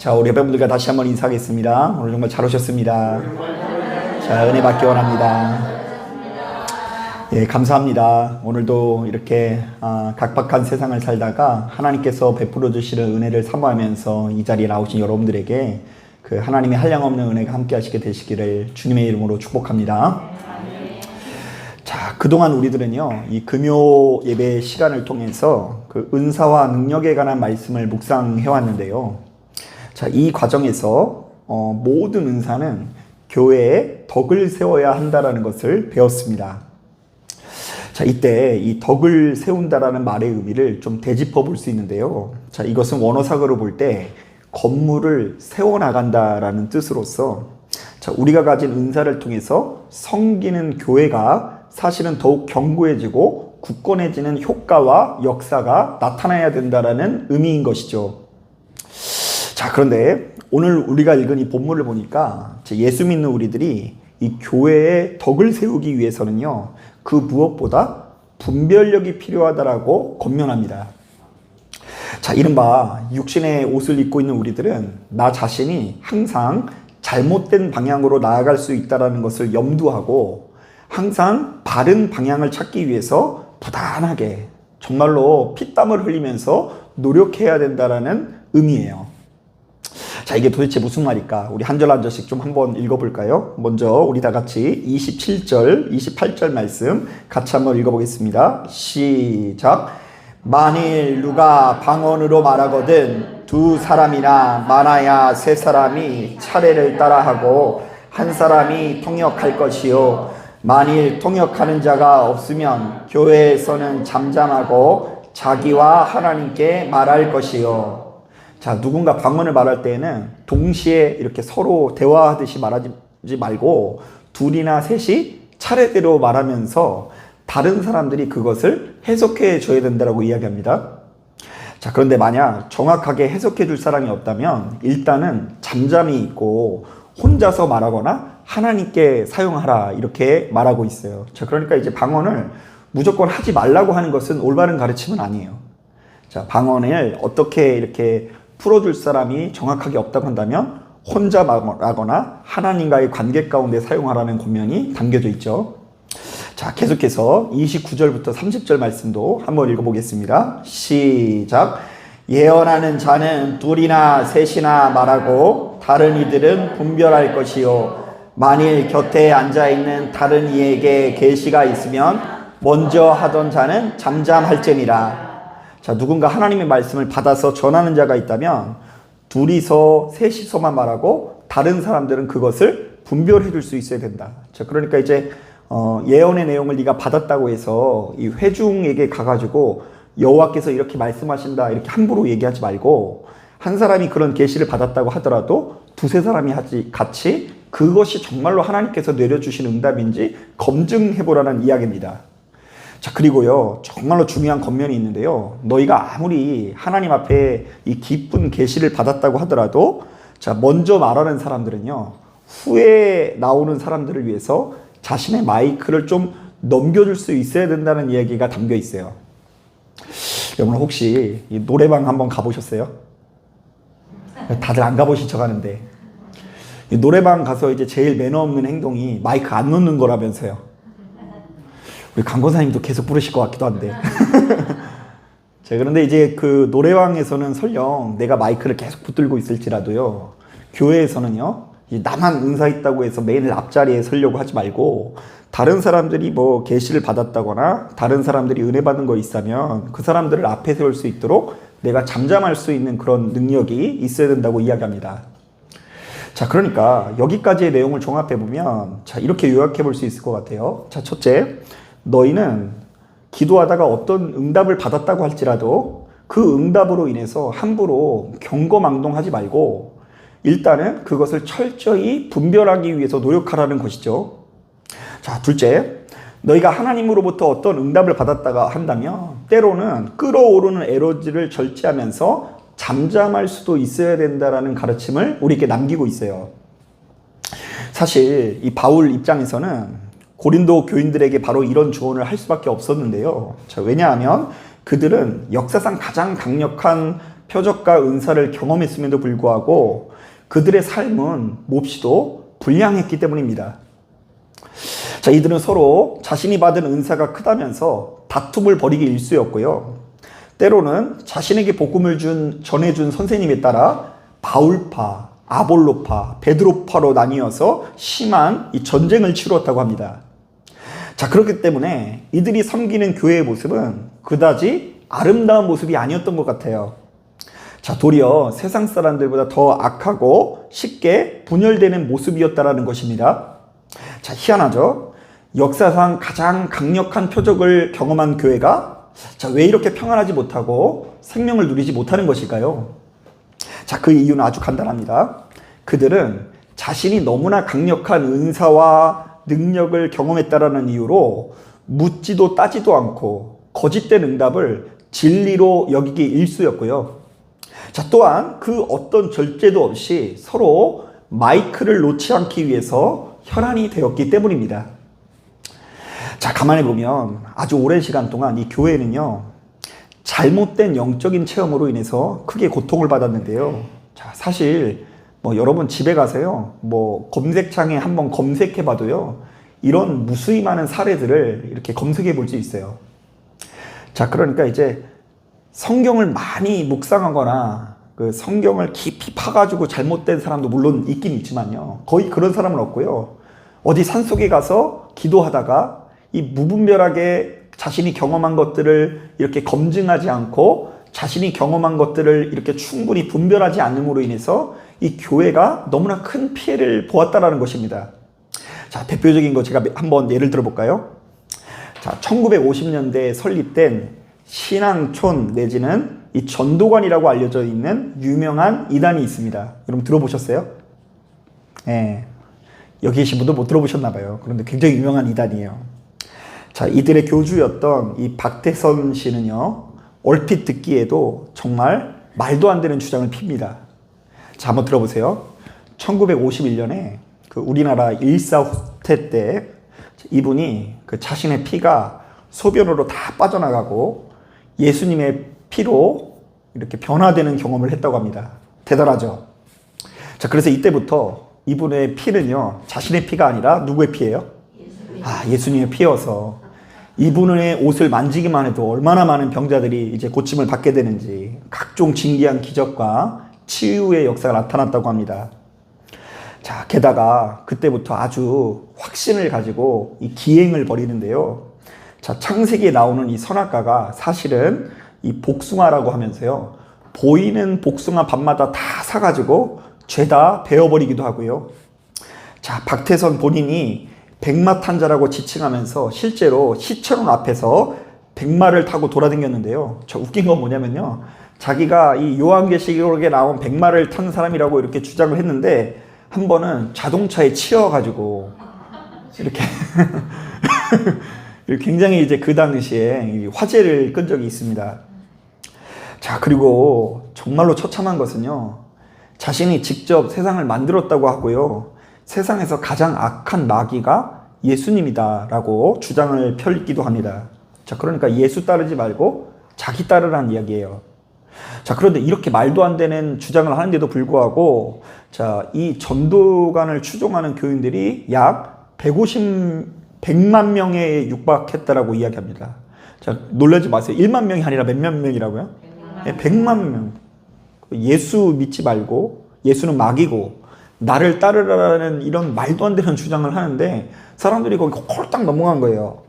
자, 우리 여러분들과 다시 한번 인사하겠습니다. 오늘 정말 잘 오셨습니다. 자, 은혜 받기 원합니다. 예, 감사합니다. 오늘도 이렇게 각박한 세상을 살다가 하나님께서 베풀어 주시는 은혜를 사모하면서 이 자리에 나오신 여러분들에게 그 하나님의 한량없는 은혜가 함께 하시게 되시기를 주님의 이름으로 축복합니다. 자, 그동안 우리들은요, 이 금요 예배 시간을 통해서 그 은사와 능력에 관한 말씀을 묵상해 왔는데요. 자, 이 과정에서 모든 은사는 교회에 덕을 세워야 한다라는 것을 배웠습니다. 자, 이때 이 덕을 세운다라는 말의 의미를 좀 되짚어 볼 수 있는데요. 자, 이것은 원어사고로 볼 때 건물을 세워나간다라는 뜻으로서, 자, 우리가 가진 은사를 통해서 섬기는 교회가 사실은 더욱 견고해지고 굳건해지는 효과와 역사가 나타나야 된다라는 의미인 것이죠. 자, 그런데 오늘 우리가 읽은 이 본문을 보니까 예수 믿는 우리들이 이 교회의 덕을 세우기 위해서는요, 그 무엇보다 분별력이 필요하다라고 권면합니다. 자, 이른바 육신의 옷을 입고 있는 우리들은 나 자신이 항상 잘못된 방향으로 나아갈 수 있다는 것을 염두하고 항상 바른 방향을 찾기 위해서 부단하게 정말로 피땀을 흘리면서 노력해야 된다는 의미예요. 자, 이게 도대체 무슨 말일까? 우리 한 절 한 절씩 좀 한번 읽어볼까요? 먼저 우리 다 같이 27절, 28절 말씀 같이 한번 읽어보겠습니다. 시작. 만일 누가 방언으로 말하거든 두 사람이나 많아야 세 사람이 차례를 따라하고 한 사람이 통역할 것이요. 만일 통역하는 자가 없으면 교회에서는 잠잠하고 자기와 하나님께 말할 것이요. 자, 누군가 방언을 말할 때에는 동시에 이렇게 서로 대화하듯이 말하지 말고 둘이나 셋이 차례대로 말하면서 다른 사람들이 그것을 해석해 줘야 된다고 이야기합니다. 자, 그런데 만약 정확하게 해석해 줄 사람이 없다면 일단은 잠잠히 있고 혼자서 말하거나 하나님께 사용하라 이렇게 말하고 있어요. 자, 그러니까 이제 방언을 무조건 하지 말라고 하는 것은 올바른 가르침은 아니에요. 자, 방언을 어떻게 이렇게 풀어줄 사람이 정확하게 없다고 한다면 혼자 말하거나 하나님과의 관계 가운데 사용하라는 권면이 담겨져 있죠. 자, 계속해서 29절부터 30절 말씀도 한번 읽어보겠습니다. 시작. 예언하는 자는 둘이나 셋이나 말하고 다른 이들은 분별할 것이요. 만일 곁에 앉아있는 다른 이에게 계시가 있으면 먼저 하던 자는 잠잠할지니라. 자, 누군가 하나님의 말씀을 받아서 전하는 자가 있다면 둘이서 셋이서만 말하고 다른 사람들은 그것을 분별해 줄 수 있어야 된다. 자, 그러니까 이제 예언의 내용을 네가 받았다고 해서 이 회중에게 가가지고 여호와께서 이렇게 말씀하신다 이렇게 함부로 얘기하지 말고 한 사람이 그런 계시를 받았다고 하더라도 두세 사람이 같이 그것이 정말로 하나님께서 내려주신 응답인지 검증해 보라는 이야기입니다. 자, 그리고요, 정말로 중요한 권면이 있는데요. 너희가 아무리 하나님 앞에 이 기쁜 계시를 받았다고 하더라도 자, 먼저 말하는 사람들은요, 후에 나오는 사람들을 위해서 자신의 마이크를 좀 넘겨줄 수 있어야 된다는 이야기가 담겨 있어요. 여러분 혹시 이 노래방 한번 가보셨어요? 다들 안 가보신 척 하는데 이 노래방 가서 이제 제일 매너 없는 행동이 마이크 안 놓는 거라면서요. 우리 강권사님도 계속 부르실 것 같기도 한데. 자, 그런데 이제 그 노래방에서는 설령 내가 마이크를 계속 붙들고 있을지라도요, 교회에서는요, 나만 은사 있다고 해서 매일 앞자리에 서려고 하지 말고 다른 사람들이 뭐 계시를 받았다거나 다른 사람들이 은혜 받은 거 있다면 그 사람들을 앞에 세울 수 있도록 내가 잠잠할 수 있는 그런 능력이 있어야 된다고 이야기합니다. 자, 그러니까 여기까지의 내용을 종합해 보면 자, 이렇게 요약해 볼 수 있을 것 같아요. 자, 첫째, 너희는 기도하다가 어떤 응답을 받았다고 할지라도 그 응답으로 인해서 함부로 경거망동하지 말고 일단은 그것을 철저히 분별하기 위해서 노력하라는 것이죠. 자, 둘째, 너희가 하나님으로부터 어떤 응답을 받았다가 한다면 때로는 끓어오르는 에너지를 절제하면서 잠잠할 수도 있어야 된다라는 가르침을 우리에게 남기고 있어요. 사실 이 바울 입장에서는 고린도 교인들에게 바로 이런 조언을 할 수밖에 없었는데요. 자, 왜냐하면 그들은 역사상 가장 강력한 표적과 은사를 경험했음에도 불구하고 그들의 삶은 몹시도 불량했기 때문입니다. 자, 이들은 서로 자신이 받은 은사가 크다면서 다툼을 벌이기 일쑤였고요. 때로는 자신에게 복음을 전해준 선생님에 따라 바울파, 아볼로파, 베드로파로 나뉘어서 심한 이 전쟁을 치루었다고 합니다. 자, 그렇기 때문에 이들이 섬기는 교회의 모습은 그다지 아름다운 모습이 아니었던 것 같아요. 자, 도리어 세상 사람들보다 더 악하고 쉽게 분열되는 모습이었다라는 것입니다. 자, 희한하죠? 역사상 가장 강력한 표적을 경험한 교회가 자, 왜 이렇게 평안하지 못하고 생명을 누리지 못하는 것일까요? 자, 그 이유는 아주 간단합니다. 그들은 자신이 너무나 강력한 은사와 능력을 경험했다라는 이유로 묻지도 따지도 않고 거짓된 응답을 진리로 여기기 일쑤였고요. 자, 또한 그 어떤 절제도 없이 서로 마이크를 놓지 않기 위해서 혈안이 되었기 때문입니다. 자, 가만히 보면 아주 오랜 시간 동안 이 교회는요, 잘못된 영적인 체험으로 인해서 크게 고통을 받았는데요. 자, 사실 여러분 집에 가세요. 검색창에 한번 검색해 봐도요, 이런 무수히 많은 사례들을 이렇게 검색해 볼 수 있어요. 자, 그러니까 이제 성경을 많이 묵상하거나 그 성경을 깊이 파가지고 잘못된 사람도 물론 있긴 있지만요, 거의 그런 사람은 없고요. 어디 산속에 가서 기도하다가 이 무분별하게 자신이 경험한 것들을 이렇게 검증하지 않고 자신이 경험한 것들을 이렇게 충분히 분별하지 않음으로 인해서 이 교회가 너무나 큰 피해를 보았다라는 것입니다. 자, 대표적인 거 제가 한번 예를 들어 볼까요? 자, 1950년대에 설립된 신앙촌 내지는 이 전도관이라고 알려져 있는 유명한 이단이 있습니다. 여러분 들어보셨어요? 네. 여기 계신 분도 못 들어보셨나 봐요. 그런데 굉장히 유명한 이단이에요. 자, 이들의 교주였던 이 박태선 씨는요, 얼핏 듣기에도 정말 말도 안 되는 주장을 핍니다. 자, 한번 들어보세요. 1951년에 그 우리나라 1사 후퇴 때 이분이 그 자신의 피가 소변으로 다 빠져나가고 예수님의 피로 이렇게 변화되는 경험을 했다고 합니다. 대단하죠? 자, 그래서 이때부터 이분의 피는요, 자신의 피가 아니라 누구의 피예요? 예수님의 피여서 이분의 옷을 만지기만 해도 얼마나 많은 병자들이 이제 고침을 받게 되는지 각종 진기한 기적과 치유의 역사가 나타났다고 합니다. 자, 게다가 그때부터 아주 확신을 가지고 이 기행을 벌이는데요. 자, 창세기에 나오는 이 선악과가 사실은 이 복숭아라고 하면서요, 보이는 복숭아 밭마다 다 사가지고 죄다 베어버리기도 하고요. 자, 박태선 본인이 백마탄자라고 지칭하면서 실제로 시청 앞에서 백마를 타고 돌아다녔는데요. 저 웃긴 건 뭐냐면요, 자기가 이 요한계시록에 나온 백마를 탄 사람이라고 이렇게 주장을 했는데 한 번은 자동차에 치여가지고 이렇게 굉장히 이제 그 당시에 화제를 끈 적이 있습니다. 자, 그리고 정말로 처참한 것은요, 자신이 직접 세상을 만들었다고 하고요, 세상에서 가장 악한 마귀가 예수님이다라고 주장을 펼기도 합니다. 자, 그러니까 예수 따르지 말고 자기 따르라는 이야기예요. 자, 그런데 이렇게 말도 안 되는 주장을 하는데도 불구하고 자, 이 전도관을 추종하는 교인들이 약 100만 명에 육박했다라고 이야기합니다. 자, 놀라지 마세요. 1만 명이 아니라 몇 명이라고요? 100만 명. 예수 믿지 말고 예수는 마귀고 나를 따르라는 이런 말도 안 되는 주장을 하는데 사람들이 거기 홀딱 넘어간 거예요.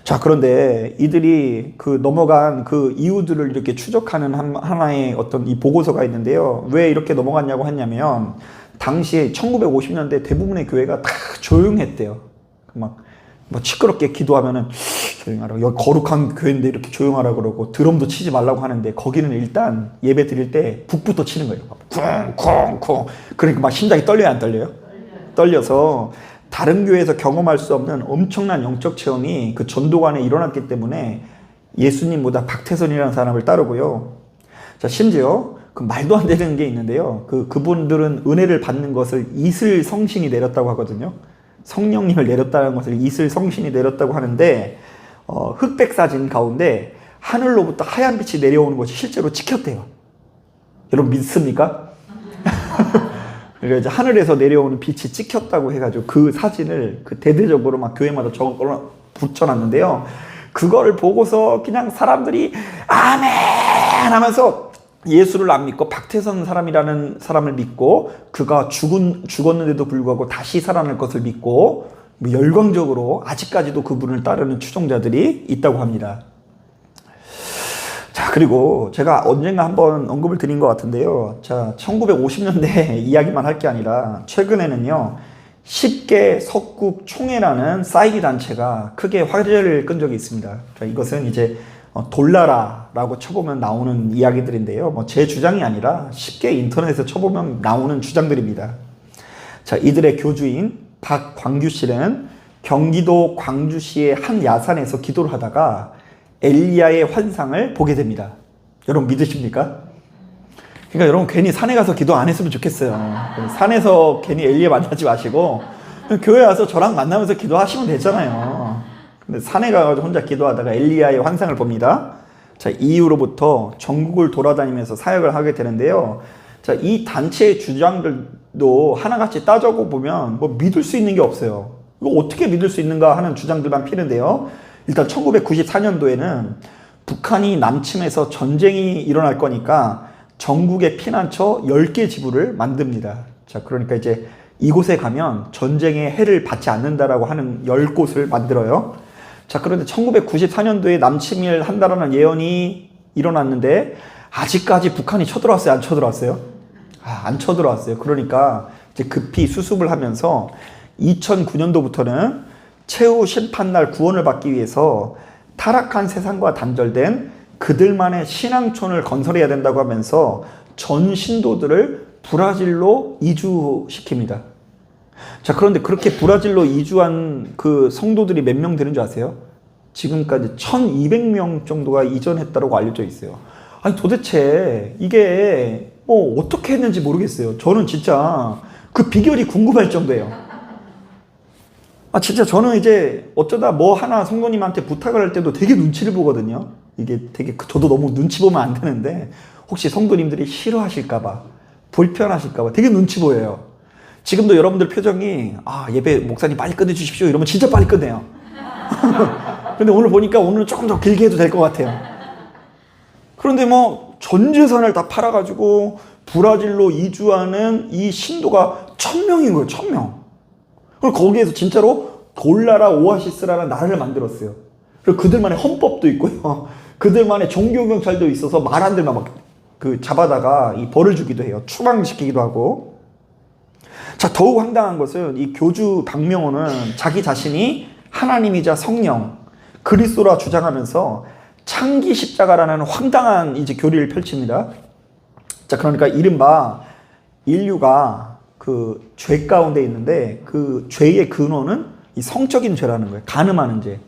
자, 그런데 이들이 그 넘어간 그 이유들을 이렇게 추적하는 하나의 어떤 이 보고서가 있는데요. 왜 이렇게 넘어갔냐고 했냐면 당시에 1950년대 대부분의 교회가 다 조용했대요. 막 시끄럽게 기도하면은 조용하라고, 여기 거룩한 교회인데 이렇게 조용하라고 그러고 드럼도 치지 말라고 하는데 거기는 일단 예배 드릴 때 북부터 치는 거예요. 쿵쿵쿵. 그러니까 막 심장이 떨려요, 안 떨려요? 떨려서 다른 교회에서 경험할 수 없는 엄청난 영적 체험이 그 전도관에 일어났기 때문에 예수님보다 박태선이라는 사람을 따르고요. 자, 심지어 그 말도 안 되는 게 있는데요. 그분들은 은혜를 받는 것을 이슬 성신이 내렸다고 하거든요. 성령님을 내렸다는 것을 이슬 성신이 내렸다고 하는데 흑백 사진 가운데 하늘로부터 하얀 빛이 내려오는 것이 실제로 찍혔대요. 여러분 믿습니까? 그러니까 이제 하늘에서 내려오는 빛이 찍혔다고 해가지고 그 사진을 그 대대적으로 막 교회마다 저거 붙여놨는데요. 그걸 보고서 그냥 사람들이 아멘 하면서 예수를 안 믿고 박태선 사람이라는 사람을 믿고 그가 죽었는데도 불구하고 다시 살아날 것을 믿고 열광적으로 아직까지도 그분을 따르는 추종자들이 있다고 합니다. 자, 그리고 제가 언젠가 한번 언급을 드린 것 같은데요. 자, 1950년대 이야기만 할 게 아니라 최근에는요, 10개 석국 총회라는 사이비 단체가 크게 화제를 끈 적이 있습니다. 자, 이것은 이제 돌라라라고 쳐보면 나오는 이야기들인데요. 뭐 제 주장이 아니라 쉽게 인터넷에 쳐보면 나오는 주장들입니다. 자, 이들의 교주인 박광규 씨는 경기도 광주시의 한 야산에서 기도를 하다가 엘리야의 환상을 보게 됩니다. 여러분 믿으십니까? 그러니까 여러분 괜히 산에 가서 기도 안 했으면 좋겠어요. 산에서 괜히 엘리야 만나지 마시고 교회 와서 저랑 만나면서 기도하시면 되잖아요. 근데 산에 가서 혼자 기도하다가 엘리야의 환상을 봅니다. 자, 이후로부터 전국을 돌아다니면서 사역을 하게 되는데요. 자, 이 단체의 주장들도 하나같이 따져고 보면 뭐 믿을 수 있는 게 없어요. 이거 어떻게 믿을 수 있는가 하는 주장들만 피는데요. 일단 1994년도에는 북한이 남침해서 전쟁이 일어날 거니까 전국에 피난처 10개 지부를 만듭니다. 자, 그러니까 이제 이곳에 가면 전쟁의 해를 받지 않는다라고 하는 10곳을 만들어요. 자, 그런데 1994년도에 남침을 한다라는 예언이 일어났는데 아직까지 북한이 쳐들어왔어요? 안 쳐들어왔어요? 안 쳐들어왔어요. 그러니까 이제 급히 수습을 하면서 2009년도부터는 최후 심판날 구원을 받기 위해서 타락한 세상과 단절된 그들만의 신앙촌을 건설해야 된다고 하면서 전 신도들을 브라질로 이주시킵니다. 자, 그런데 그렇게 브라질로 이주한 그 성도들이 몇 명 되는 줄 아세요? 지금까지 1200명 정도가 이전했다고 알려져 있어요. 아니 도대체 이게 뭐 어떻게 했는지 모르겠어요. 저는 진짜 그 비결이 궁금할 정도예요. 진짜 저는 이제 어쩌다 뭐 하나 성도님한테 부탁을 할 때도 되게 눈치를 보거든요. 이게 되게 저도 너무 눈치 보면 안 되는데 혹시 성도님들이 싫어하실까봐 불편하실까봐 되게 눈치 보여요. 지금도 여러분들 표정이 예배 목사님 빨리 끝내주십시오 이러면 진짜 빨리 끝내요. 근데 오늘 보니까 오늘은 조금 더 길게 해도 될 것 같아요. 그런데 뭐 전 재산을 다 팔아가지고 브라질로 이주하는 이 신도가 1000명인 거예요. 1000명. 그리고 거기에서 진짜로 돌나라 오아시스라는 나라를 만들었어요. 그리고 그들만의 헌법도 있고요. 그들만의 종교경찰도 있어서 말 안 들면 막 잡아다가 이 벌을 주기도 해요. 추방시키기도 하고. 자, 더욱 황당한 것은 이 교주 박명호는 자기 자신이 하나님이자 성령, 그리스도라 주장하면서 창기 십자가라는 황당한 이제 교리를 펼칩니다. 자, 그러니까 이른바 인류가 그 죄 가운데 있는데 그 죄의 근원은 이 성적인 죄라는 거예요. 간음하는 죄.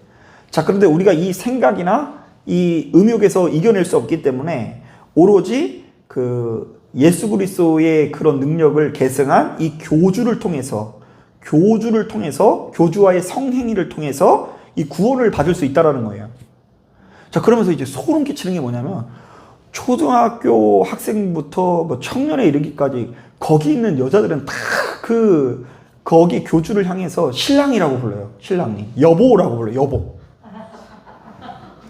자, 그런데 우리가 이 생각이나 이 음욕에서 이겨낼 수 없기 때문에 오로지 그 예수 그리스도의 그런 능력을 계승한 이 교주를 통해서 교주와의 성행위를 통해서 이 구원을 받을 수 있다라는 거예요. 자, 그러면서 이제 소름 끼치는 게 뭐냐면 초등학교 학생부터 뭐 청년에 이르기까지 거기 있는 여자들은 다 거기 교주를 향해서 신랑이라고 불러요. 신랑이. 여보라고 불러요. 여보.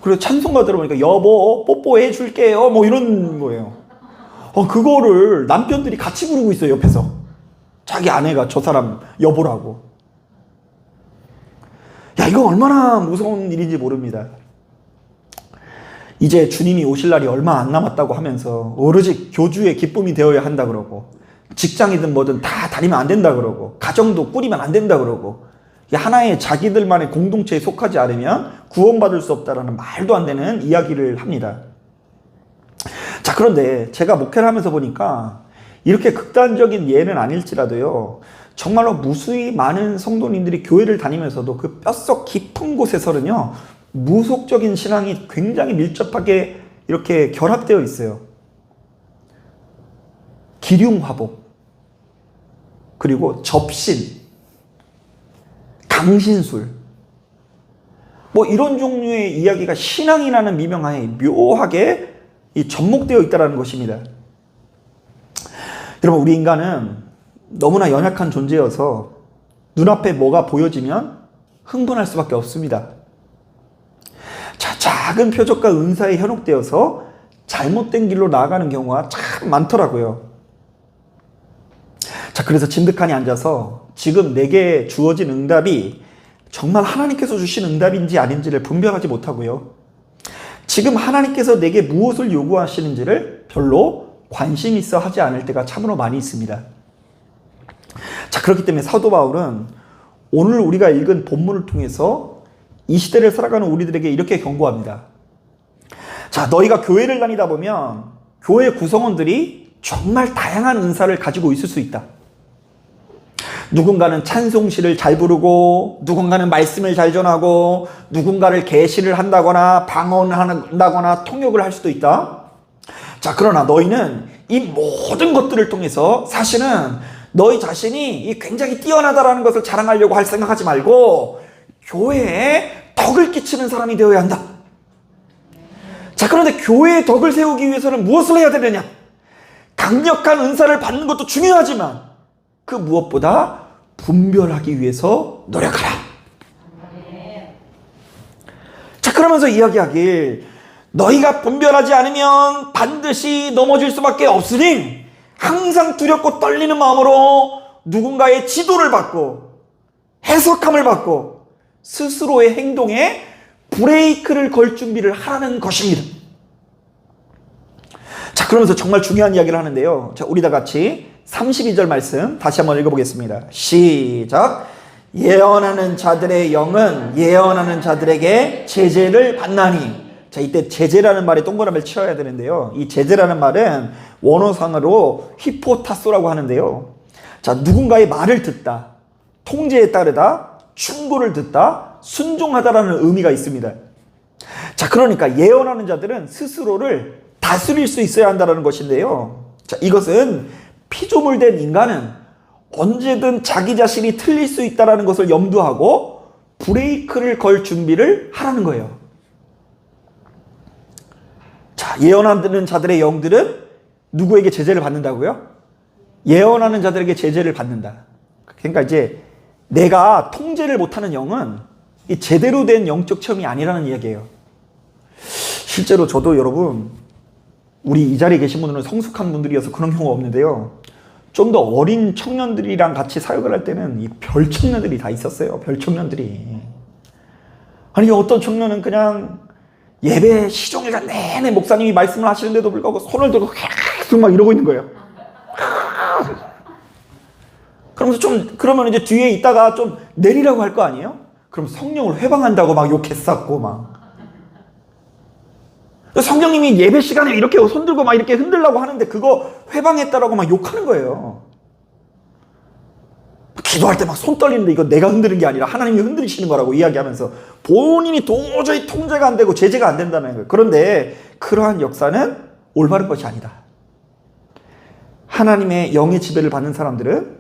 그리고 찬송가 들어보니까 여보 뽀뽀해 줄게요. 뭐 이런 거예요. 그거를 남편들이 같이 부르고 있어요. 옆에서. 자기 아내가 저 사람 여보라고. 야, 이거 얼마나 무서운 일인지 모릅니다. 이제 주님이 오실 날이 얼마 안 남았다고 하면서 오로지 교주의 기쁨이 되어야 한다 그러고 직장이든 뭐든 다 다니면 안 된다 그러고 가정도 꾸리면 안 된다 그러고 하나의 자기들만의 공동체에 속하지 않으면 구원받을 수 없다라는 말도 안 되는 이야기를 합니다. 자, 그런데 제가 목회를 하면서 보니까 이렇게 극단적인 예는 아닐지라도요, 정말로 무수히 많은 성도님들이 교회를 다니면서도 그 뼛속 깊은 곳에서는요, 무속적인 신앙이 굉장히 밀접하게 이렇게 결합되어 있어요. 기륭화복, 그리고 접신, 강신술. 뭐 이런 종류의 이야기가 신앙이라는 미명하에 묘하게 접목되어 있다는 것입니다. 여러분, 우리 인간은 너무나 연약한 존재여서 눈앞에 뭐가 보여지면 흥분할 수밖에 없습니다. 작은 표적과 은사에 현혹되어서 잘못된 길로 나아가는 경우가 참 많더라고요. 그래서 진득하니 앉아서 지금 내게 주어진 응답이 정말 하나님께서 주신 응답인지 아닌지를 분별하지 못하고요. 지금 하나님께서 내게 무엇을 요구하시는지를 별로 관심 있어 하지 않을 때가 참으로 많이 있습니다. 그렇기 때문에 사도 바울은 오늘 우리가 읽은 본문을 통해서 이 시대를 살아가는 우리들에게 이렇게 경고합니다. 너희가 교회를 다니다 보면 교회 구성원들이 정말 다양한 은사를 가지고 있을 수 있다. 누군가는 찬송시를 잘 부르고, 누군가는 말씀을 잘 전하고, 누군가를 계시를 한다거나 방언한다거나 통역을 할 수도 있다. 그러나 너희는 이 모든 것들을 통해서 사실은 너희 자신이 굉장히 뛰어나다라는 것을 자랑하려고 할 생각하지 말고 교회에 덕을 끼치는 사람이 되어야 한다. 그런데 교회에 덕을 세우기 위해서는 무엇을 해야 되느냐? 강력한 은사를 받는 것도 중요하지만 그 무엇보다 분별하기 위해서 노력하라. 그러면서 이야기하길, 너희가 분별하지 않으면 반드시 넘어질 수밖에 없으니 항상 두렵고 떨리는 마음으로 누군가의 지도를 받고 해석함을 받고 스스로의 행동에 브레이크를 걸 준비를 하라는 것입니다. 그러면서 정말 중요한 이야기를 하는데요. 우리 다 같이 32절 말씀 다시 한번 읽어보겠습니다. 시작. 예언하는 자들의 영은 예언하는 자들에게 제재를 받나니. 이때 제재라는 말에 동그라미를 치어야 되는데요. 이 제재라는 말은 원어상으로 히포타소라고 하는데요. 누군가의 말을 듣다, 통제에 따르다, 충고를 듣다, 순종하다라는 의미가 있습니다. 그러니까 예언하는 자들은 스스로를 다스릴 수 있어야 한다는 것인데요. 이것은 피조물된 인간은 언제든 자기 자신이 틀릴 수 있다는 것을 염두하고 브레이크를 걸 준비를 하라는 거예요. 예언하는 자들의 영들은 누구에게 제재를 받는다고요? 예언하는 자들에게 제재를 받는다. 그러니까 이제 내가 통제를 못하는 영은 이 제대로 된 영적 체험이 아니라는 이야기예요. 실제로 저도 여러분, 우리 이 자리에 계신 분들은 성숙한 분들이어서 그런 경우가 없는데요. 좀 더 어린 청년들이랑 같이 사역을 할 때는 이 별청년들이 다 있었어요. 별청년들이. 아니, 어떤 청년은 그냥 예배 시종일관 내내 목사님이 말씀을 하시는데도 불구하고 손을 들고 계속 막 이러고 있는 거예요. 그러면 이제 뒤에 있다가 좀 내리라고 할 거 아니에요? 그럼 성령을 회방한다고 막 욕했었고 막. 성령님이 예배 시간에 이렇게 손 들고 막 이렇게 흔들라고 하는데 그거 회방했다라고 막 욕하는 거예요. 기도할 때 막 손 떨리는데 이거 내가 흔드는 게 아니라 하나님이 흔들리시는 거라고 이야기하면서 본인이 도저히 통제가 안 되고 제재가 안 된다는 거예요. 그런데 그러한 역사는 올바른 것이 아니다. 하나님의 영의 지배를 받는 사람들은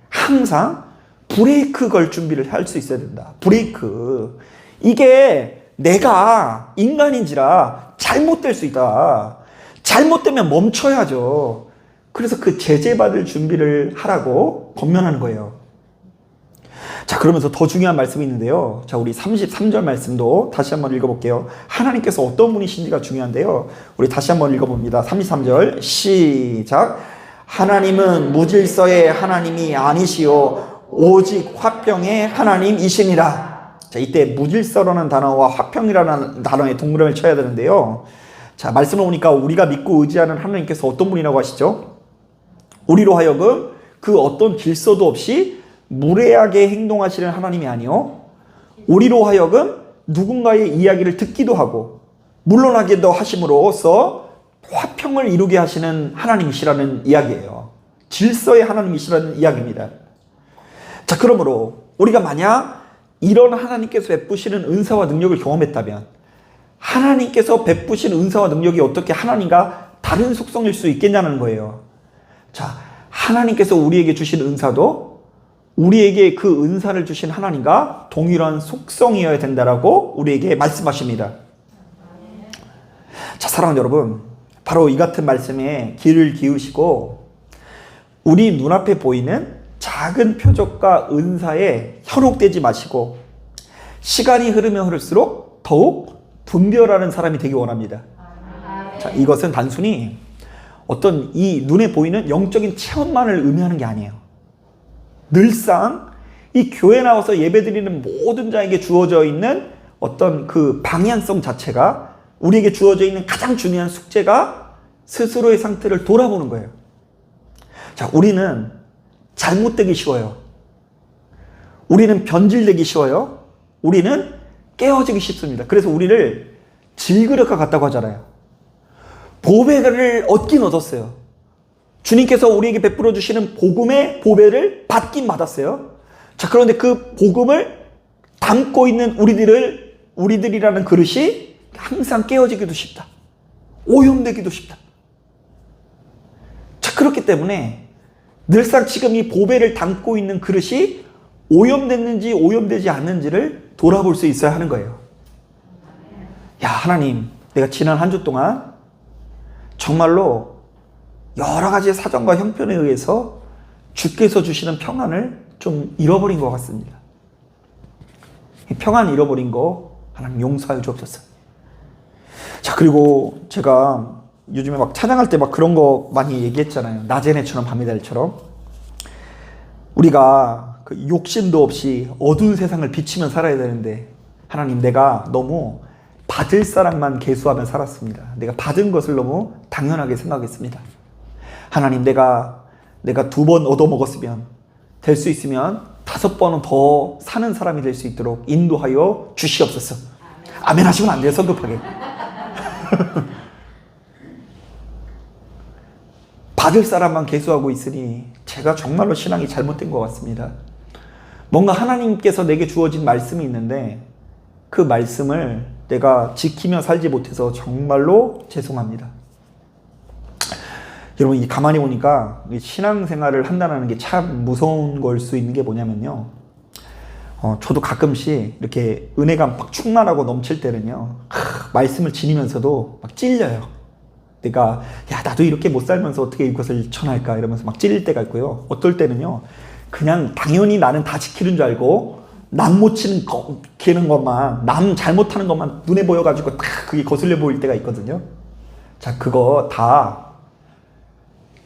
항상 브레이크 걸 준비를 할 수 있어야 된다. 브레이크. 이게 내가 인간인지라 잘못될 수 있다. 잘못되면 멈춰야죠. 그래서 그 제재받을 준비를 하라고 권면하는 거예요. 그러면서 더 중요한 말씀이 있는데요. 우리 33절 말씀도 다시 한번 읽어볼게요. 하나님께서 어떤 분이신지가 중요한데요. 우리 다시 한번 읽어봅니다. 33절 시작. 하나님은 무질서의 하나님이 아니시오 오직 화평의 하나님이시니라. 이때 무질서라는 단어와 화평이라는 단어에 동그라미를 쳐야 되는데요. 말씀을 보니까 우리가 믿고 의지하는 하나님께서 어떤 분이라고 하시죠? 우리로 하여금 그 어떤 질서도 없이 무례하게 행동하시는 하나님이 아니요, 우리로 하여금 누군가의 이야기를 듣기도 하고 물러나기도 하심으로써 화평을 이루게 하시는 하나님이시라는 이야기예요. 질서의 하나님이시라는 이야기입니다. 그러므로 우리가 만약 이런 하나님께서 베푸시는 은사와 능력을 경험했다면 하나님께서 베푸신 은사와 능력이 어떻게 하나님과 다른 속성일 수 있겠냐는 거예요. 하나님께서 우리에게 주신 은사도 우리에게 그 은사를 주신 하나님과 동일한 속성이어야 된다라고 우리에게 말씀하십니다. 자, 사랑하는 여러분, 바로 이 같은 말씀에 귀를 기울이시고 우리 눈앞에 보이는 작은 표적과 은사에 현혹되지 마시고 시간이 흐르면 흐를수록 더욱 분별하는 사람이 되기 원합니다. 자, 이것은 단순히 어떤 이 눈에 보이는 영적인 체험만을 의미하는 게 아니에요. 늘상 이 교회 나와서 예배드리는 모든 자에게 주어져 있는 어떤 그 방향성 자체가, 우리에게 주어져 있는 가장 중요한 숙제가 스스로의 상태를 돌아보는 거예요. 자, 우리는 잘못되기 쉬워요. 우리는 변질되기 쉬워요. 우리는 깨어지기 쉽습니다. 그래서 우리를 질그릇과 같다고 하잖아요. 보배를 얻긴 얻었어요. 주님께서 우리에게 베풀어 주시는 복음의 보배를 받긴 받았어요. 자, 그런데 그 복음을 담고 있는 우리들이라는 그릇이 항상 깨어지기도 쉽다. 오염되기도 쉽다. 자, 그렇기 때문에 늘상 지금 이 보배를 담고 있는 그릇이 오염됐는지 오염되지 않는지를 돌아볼 수 있어야 하는 거예요. 야, 하나님, 내가 지난 한 주 동안 정말로 여러 가지 사정과 형편에 의해서 주께서 주시는 평안을 좀 잃어버린 것 같습니다. 이 평안 잃어버린 거 하나님 용서하여 주옵소서. 자, 그리고 제가 요즘에 막 찬양할 때 막 그런 거 많이 얘기했잖아요. 낮의 해처럼 밤의 달처럼. 우리가 그 욕심도 없이 어두운 세상을 비치면 살아야 되는데, 하나님, 내가 너무 받을 사람만 계수하며 살았습니다. 내가 받은 것을 너무 당연하게 생각했습니다. 하나님, 내가 2번 얻어먹었으면, 될 수 있으면 5번은 더 사는 사람이 될 수 있도록 인도하여 주시옵소서. 아멘 하시면 안 돼요, 성급하게. 받을 사람만 계수하고 있으니 제가 정말로 신앙이 잘못된 것 같습니다. 뭔가 하나님께서 내게 주어진 말씀이 있는데 그 말씀을 내가 지키며 살지 못해서 정말로 죄송합니다. 여러분, 가만히 보니까 신앙생활을 한다는 게 참 무서운 걸 수 있는 게 뭐냐면요, 저도 가끔씩 이렇게 은혜가 막 충만하고 넘칠 때는요, 말씀을 지니면서도 막 찔려요. 내가 나도 이렇게 못 살면서 어떻게 이것을 전할까 이러면서 막 찔릴 때가 있고요. 어떨 때는요, 그냥 당연히 나는 다 지키는 줄 알고 남 못 지키는 것만, 남 잘못하는 것만 눈에 보여가지고 딱 그게 거슬려 보일 때가 있거든요. 자, 그거 다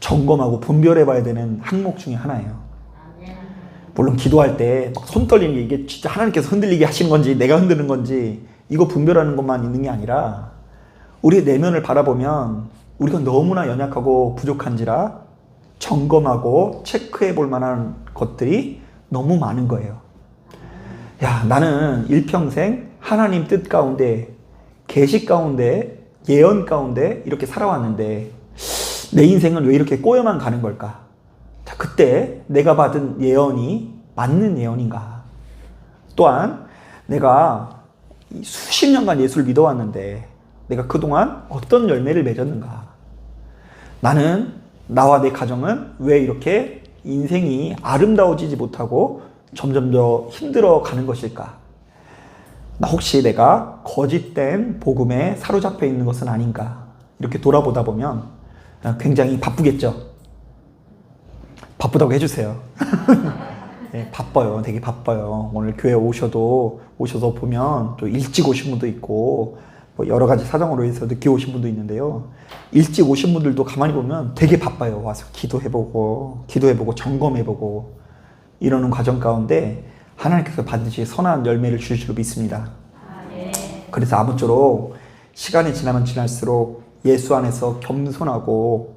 점검하고 분별해 봐야 되는 항목 중에 하나예요. 물론 기도할 때 막 손 떨리는 게 이게 진짜 하나님께서 흔들리게 하시는 건지 내가 흔드는 건지 이거 분별하는 것만 있는 게 아니라, 우리의 내면을 바라보면 우리가 너무나 연약하고 부족한지라 점검하고 체크해 볼 만한 것들이 너무 많은 거예요. 야, 나는 일평생 하나님 뜻 가운데, 계시 가운데, 예언 가운데 이렇게 살아왔는데 내 인생은 왜 이렇게 꼬여만 가는 걸까? 자, 그때 내가 받은 예언이 맞는 예언인가? 또한 내가 수십 년간 예수를 믿어왔는데 내가 그동안 어떤 열매를 맺었는가? 나는, 나와 내 가정은 왜 이렇게 인생이 아름다워지지 못하고 점점 더 힘들어 가는 것일까? 나 혹시 내가 거짓된 복음에 사로잡혀 있는 것은 아닌가? 이렇게 돌아보다 보면 굉장히 바쁘겠죠? 바쁘다고 해주세요. 네, 바빠요. 되게 바빠요. 오늘 교회 오셔서 보면 또 일찍 오신 분도 있고, 여러 가지 사정으로 해서 늦게 오신 분도 있는데요. 일찍 오신 분들도 가만히 보면 되게 바빠요. 와서 기도해보고 점검해보고 이러는 과정 가운데 하나님께서 반드시 선한 열매를 주실 줄 믿습니다. 그래서 아무쪼록 시간이 지나면 지날수록 예수 안에서 겸손하고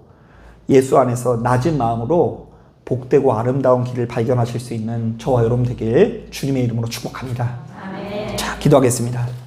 예수 안에서 낮은 마음으로 복되고 아름다운 길을 발견하실 수 있는 저와 여러분 되길 주님의 이름으로 축복합니다. 자, 기도하겠습니다.